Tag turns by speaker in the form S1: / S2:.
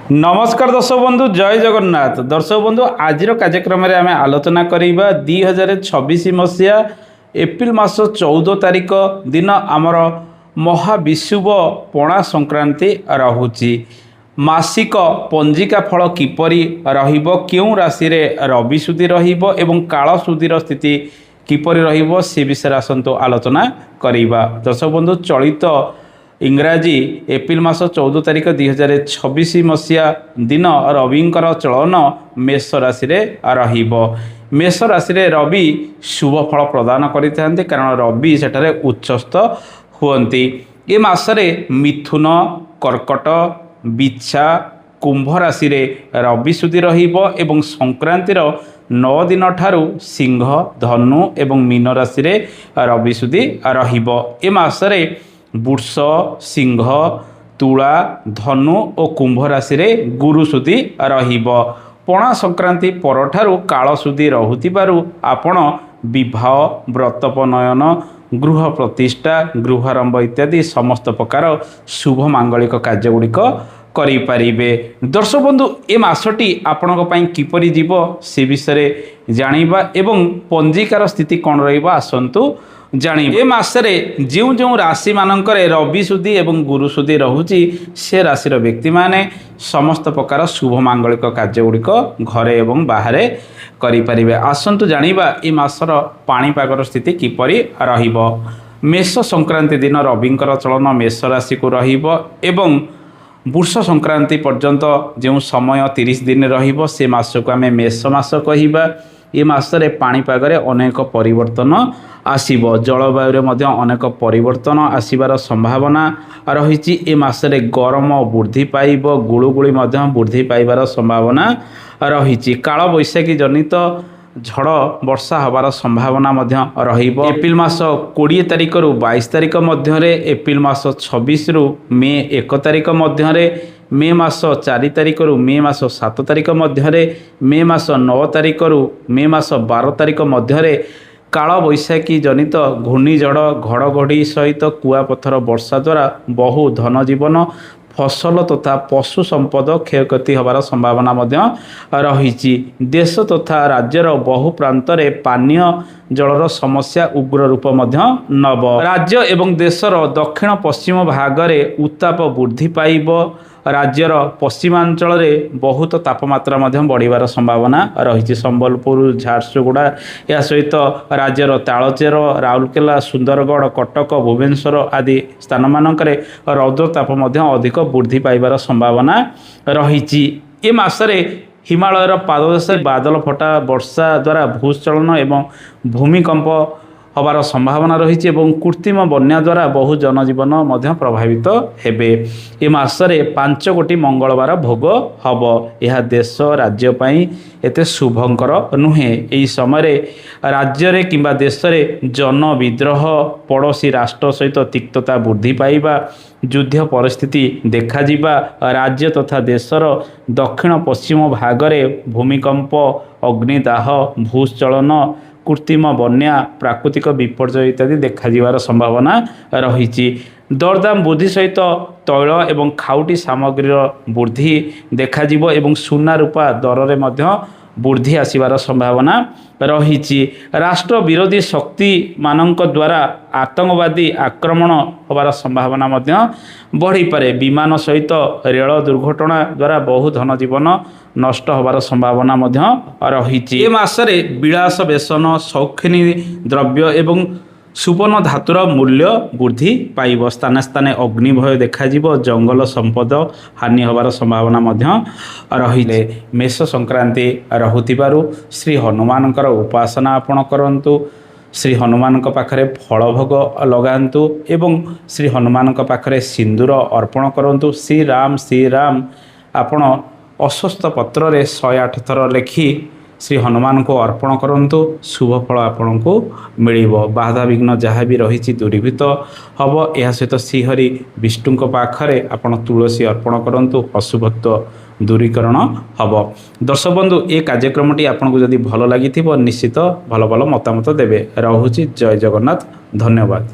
S1: नमस्कार दर्शक बंधु जय जगन्नाथ। दर्शक बंधु आज कार्यक्रम में आम आलोचना करवा 2026 मसीहा एप्रिल मास 14 तारिख दिन आमर महाविषुव पणा संक्रांति रहुची। मासिक पंजिका फल किपरि रहिबो, केउं राशि रे रवि सुदी रहिबो एवं काल सुदीर स्थिति किपरि रहिबो से विषय आसंतु आलोचना करिबा। दर्शक बंधु चलित इंग्राजी एप्रिल मास 14 तारिख 2026 मसीहा दिन रविंकर चलन मेष राशि रे रहिबो। मेष राशि रे रवि शुभ फल प्रदान करिथांते कारण रवि सेठारे उच्चस्थ हुअंती। ए मासरे मिथुन, कर्कट, बिच्छा, कुंभ राशि रे रवि सुदी रहिबो एवं संक्रांतिर 9 दिन ठारू सिंह, धनु एवं मीन राशि रे रवि सुदी रहिबो। ए मासरे वृष, सिंह, तुला, धनु और कुंभ राशि रे गुरु सुदी रहिबो। पणा संक्रांति परठारु काल सुदी रहुतिबारु आपण विवाह, व्रतपनयन, गृह प्रतिष्ठा, गृहारंभ इत्यादि समस्त प्रकार शुभ मांगलिक कार्य गुड़िक करें। दर्शक बंधु ए मासटी आपण किपरि जीव से विषय जानिबा एवं पंजिकार स्थिति कौन रहिबा आसंतु जानी। ए मासरे जो जो राशि मानकर रवि सुदी एवं गुरु सुदी रहुची से राशि व्यक्ति माने समस्त प्रकार शुभ मांगलिक कार्य गुड़िक घरे एवं बाहर करें। आसंतु जानिबा ए मासर पाणीपागर स्थिति किपरि रहिबो। मेष संक्रांति दिन रविंकर चलन मेष राशि को रहिबो एवं वृष संक्रांति पर्यंत जो समय 30 दिन रहिबो से मास को आम मेष मास कहिबा। ए मासरे पाणीपागरे अनेक परिवर्तन आसीबो। जलवायु मध्ये अनेक परिवर्तन आसीबार संभावना रही। ए मासरे गरम वृद्धि पाइब, गुळुगुळी मध्ये वृद्धि पाइबार संभावना रही। काल बैशाखी जनित झड़ वर्षा हबार संभावना मध्ये रहिबो। एप्रिल मास 20 तारिख रु 22 तारिख मध्य, एप्रिल मास 26 रु मे 1 तारिख मध्य, मे मास 4 तारिख रु मे मास 7 तारिख मध्य, मे मास 9 तारिख रु मे मास 12 तारिख मध्य काल बैशाखी जनित घूर्णिझड़ घड़घड़ी सहित कुआपथर वर्षा द्वारा बहु धन जीवन, फसल तथा पशु संपद क्षयक्षति हबार संभावना रही। देश तथा राज्यर बहु प्रांतरे पानीय जलर समस्या उग्र रूप नब। राज्य एवं देशर दक्षिण पश्चिम भागरे उत्ताप वृद्धि पाइब। राज्यर पश्चिमांचल बहुत तापमात्रा बढ़िबार संभावना रही। संबलपुर, झारसुगुड़ा या सहित राज्यर तालचेर, राउरकेला, सुंदरगढ़, कटक, भुवनेश्वर आदि स्थान मानकरे रौद्र ताप अधिक वृद्धि पाइबार संभावना रही। ए मासरे हिमालयर पाददेश बादल फटा वर्षा द्वारा भूस्खलन एवं भूमिकंप हबार संभावना रही। कृत्रिम बन्या द्वारा बहु जनजीवन प्रभावित हेबे। ए मासरे 5 कोटी मंगलवार भोग हब। यह देश राज्य पई एते शुभंकर नुहे। एही समय राज्य किंबा देश में जन विद्रोह, पड़ोसी राष्ट्र सहित तिक्तता वृद्धि पाइबा, युद्ध परिस्थिति देखा जिबा, राज्य तथा देशर दक्षिण पश्चिम भागरे भूमिकंप, अग्निदाह, भूस्खलन, कृत्रिम बन्या, प्राकृतिक विपर्यय इत्यादि देखा संभावना रही। दरदाम वृद्धि सहित तैल एवं खाउटी सामग्री वृद्धि देखा एवं सुना रूपा दर में वृद्धि आसबार संभावना रही। राष्ट्र विरोधी शक्ति मानक द्वारा आतंकवादी आक्रमण होबार संभावना बढ़ी पारे। विमान सहित रेल दुर्घटना द्वारा बहु धन जीवन नष्ट होबार संभावना रही। ए मासरे विलास व्यसन, शौखिनी द्रव्य एवं सुवर्ण धातुर मूल्य वृद्धि पाइब। स्थाने स्थाने अग्निभय देखा, जंगल संपद हानि होबार संभावना रही। मेष संक्रांति रहुतिबारु श्री हनुमानकर उपासना आपण करंतु। श्री हनुमान पाखरे फल भोग लगांतु एवं श्री हनुमान पाखरे सिंदूर अर्पण करंतु। श्री राम आपण अस्वस्थ पत्र रे 108 थर लेखि श्री हनुमान को अर्पण करंतु। शुभ फल आपण को मिलिबो। बाधा विघ्न जहाँ भी रही दूरीभूत हम। यह सहित श्रीहरि विष्णु पाखरे आपण तुलसी अर्पण करंतु, अशुभत्व दूरीकरण हम। दर्शक बंधु ए कार्यक्रमटी आपको जदि भल लगी निश्चित भल भल मतामत देवे। रहुछि जय जगन्नाथ। धन्यवाद।